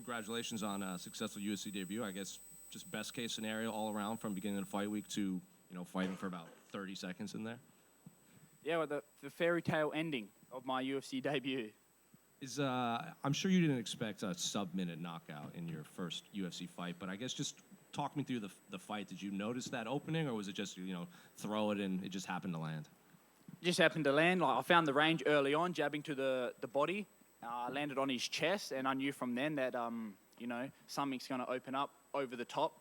Congratulations on a successful UFC debut. I guess just best case scenario all around from beginning of fight week to fighting for about 30 seconds in there. Yeah, well, the fairy tale ending of my UFC debut. I'm sure you didn't expect a sub-minute knockout in your first UFC fight, but I guess just talk me through the fight. Did you notice that opening, or was it just throw it and it just happened to land? Just happened to land. I found the range early on, jabbing to the body. Landed on his chest, and I knew from then that something's going to open up over the top.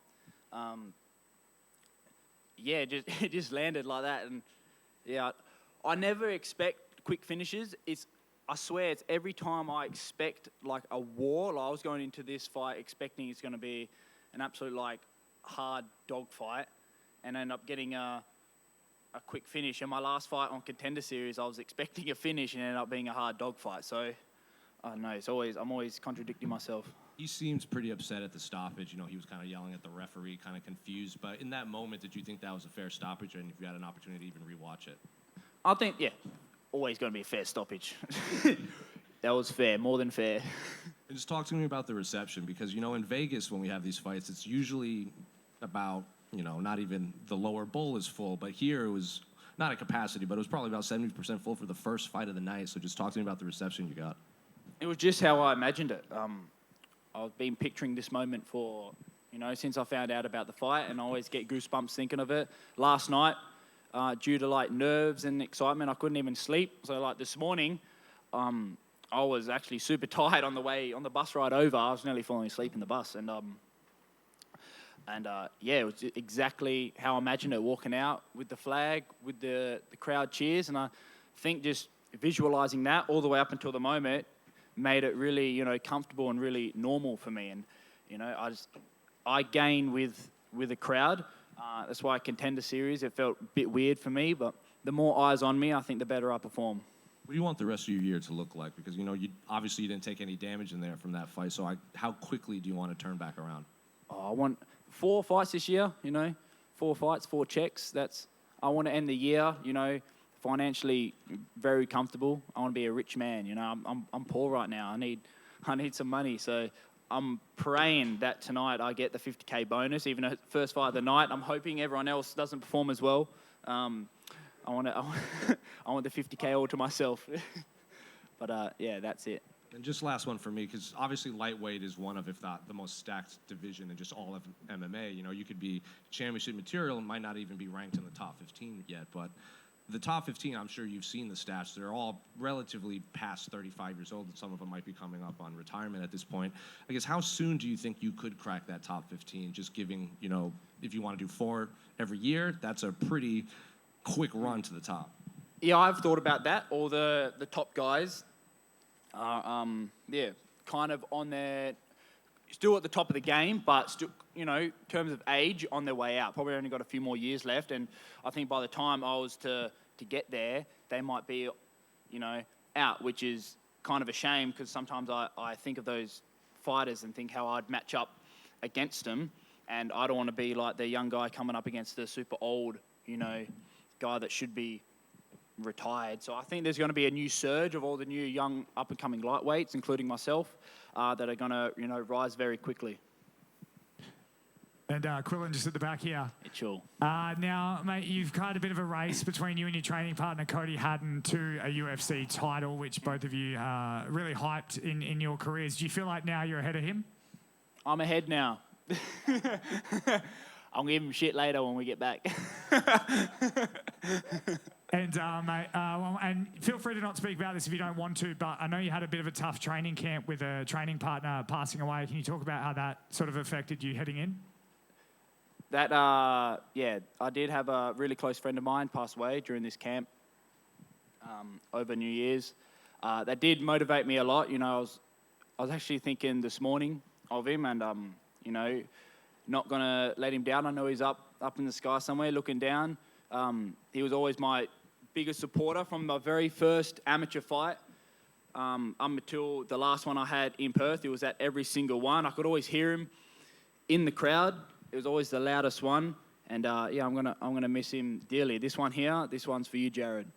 It just landed like that, and I never expect quick finishes. I swear, it's every time I expect like a war. Like I was going into this fight expecting it's going to be an absolute hard dog fight, and end up getting a quick finish. In my last fight on Contender Series, I was expecting a finish and ended up being a hard dog fight. So I don't know. I'm always contradicting myself. He seems pretty upset at the stoppage. He was kind of yelling at the referee, kind of confused. But in that moment, did you think that was a fair stoppage, and if you had an opportunity to even rewatch it? I think, always going to be a fair stoppage. That was fair, more than fair. And just talk to me about the reception, because, in Vegas, when we have these fights, it's usually about, not even the lower bowl is full. But here it was not at capacity, but it was probably about 70% full for the first fight of the night. So just talk to me about the reception you got. It was just how I imagined it. I've been picturing this moment for, since I found out about the fight, and I always get goosebumps thinking of it. Last night, due to nerves and excitement, I couldn't even sleep. So this morning, I was actually super tired on the bus ride over. I was nearly falling asleep in the bus, and it was exactly how I imagined it, walking out with the flag, with the crowd cheers, and I think just visualizing that all the way up until the moment made it really, comfortable and really normal for me. And, I gain with the crowd. That's why Contender Series, it felt a bit weird for me, but the more eyes on me, I think the better I perform. What do you want the rest of your year to look like? Because, you didn't take any damage in there from that fight. So how quickly do you want to turn back around? I want 4 fights this year, 4 fights, 4 checks. I want to end the year, financially very comfortable. I want to be a rich man. I'm poor right now. I need some money. So I'm praying that tonight I get the $50K bonus, even though it's the first fight of the night. I'm hoping everyone else doesn't perform as well. I want the $50K all to myself. But that's it. And just last one for me, because obviously lightweight is one of, if not the most stacked division in just all of MMA. You could be championship material and might not even be ranked in the top 15 yet, but the top 15, I'm sure you've seen the stats. They're all relatively past 35 years old, and some of them might be coming up on retirement at this point. I guess, how soon do you think you could crack that top 15? Just giving, if you want to do 4 every year, that's a pretty quick run to the top. Yeah, I've thought about that. All the top guys are, kind of on their, still at the top of the game, but still, in terms of age, on their way out. Probably only got a few more years left, and I think by the time I was to get there, they might be, out, which is kind of a shame, because sometimes I think of those fighters and think how I'd match up against them, and I don't want to be like the young guy coming up against the super old, guy that should be retired. So I think there's going to be a new surge of all the new young up-and-coming lightweights, including myself, that are going to, rise very quickly. And Quillan just at the back here. It's all. Now, mate, you've had a bit of a race between you and your training partner, Cody Haddon, to a UFC title, which both of you really hyped in your careers. Do you feel like now you're ahead of him? I'm ahead now. I'll give him shit later when we get back. And, mate, and feel free to not speak about this if you don't want to, but I know you had a bit of a tough training camp with a training partner passing away. Can you talk about how that sort of affected you heading in? That, I did have a really close friend of mine pass away during this camp over New Year's. That did motivate me a lot. I was actually thinking this morning of him, and, not going to let him down. I know he's up in the sky somewhere looking down. He was always my biggest supporter from my very first amateur fight until the last one I had in Perth. He was at every single one. I could always hear him in the crowd. It was always the loudest one. And I'm gonna miss him dearly. This one here, this one's for you, Jared.